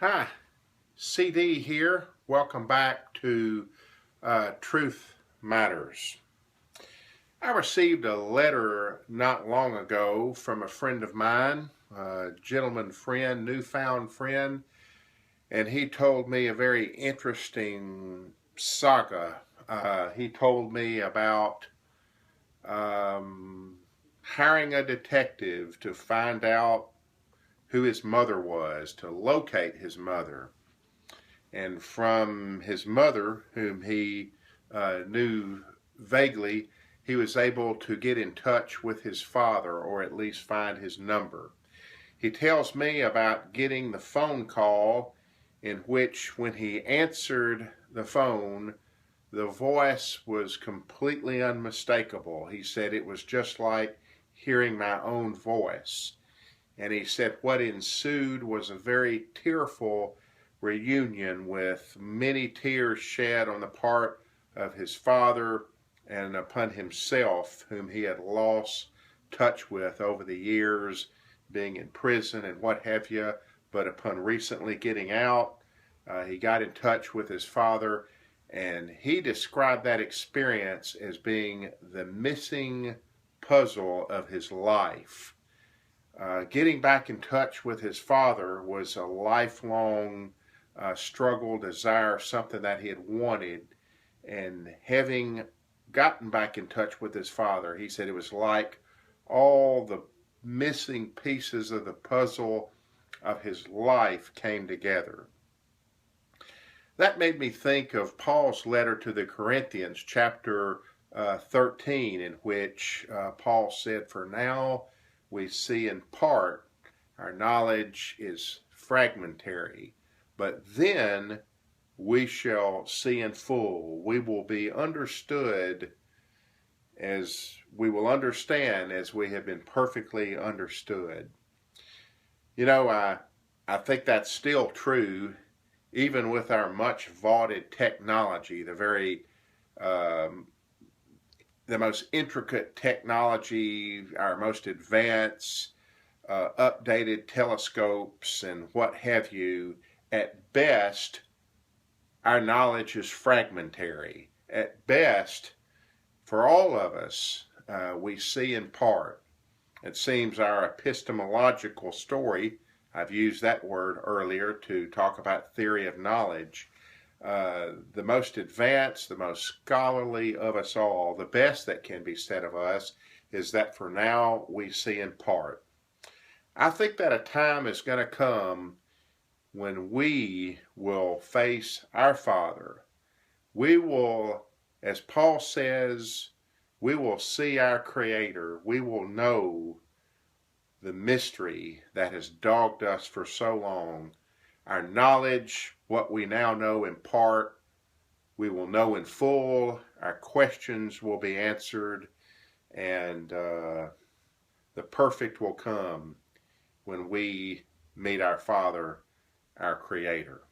Hi, CD here. Welcome back to Truth Matters. I received a letter not long ago from a friend of mine, a gentleman friend, newfound friend, and he told me a very interesting saga. He told me about hiring a detective to find out who his mother was, to locate his mother. And from his mother, whom he knew vaguely, he was able to get in touch with his father, or at least find his number. He tells me about getting the phone call in which, when he answered the phone, the voice was completely unmistakable. He said it was just like hearing my own voice. And he said what ensued was a very tearful reunion, with many tears shed on the part of his father and upon himself, whom he had lost touch with over the years, being in prison and what have you. But upon recently getting out, he got in touch with his father, and he described that experience as being the missing puzzle of his life. Getting back in touch with his father was a lifelong struggle, desire, something that he had wanted. And having gotten back in touch with his father, he said it was like all the missing pieces of the puzzle of his life came together. That made me think of Paul's letter to the Corinthians, chapter 13, in which Paul said, "For now we see in part, our knowledge is fragmentary, but then we shall see in full. We will be understood as we will understand as we have been perfectly understood." You know, I think that's still true, even with our much vaunted technology, the most intricate technology, our most advanced, updated telescopes and what have you. At best, our knowledge is fragmentary. At best, for all of us, we see in part. It seems our epistemological story, I've used that word earlier to talk about theory of knowledge, the most advanced, the most scholarly of us all, the best that can be said of us is that for now we see in part. I think that a time is going to come when we will face our Father. We will, as Paul says, we will see our Creator. We will know the mystery that has dogged us for so long. Our knowledge, what we now know in part, we will know in full. Our questions will be answered, and the perfect will come when we meet our Father, our Creator.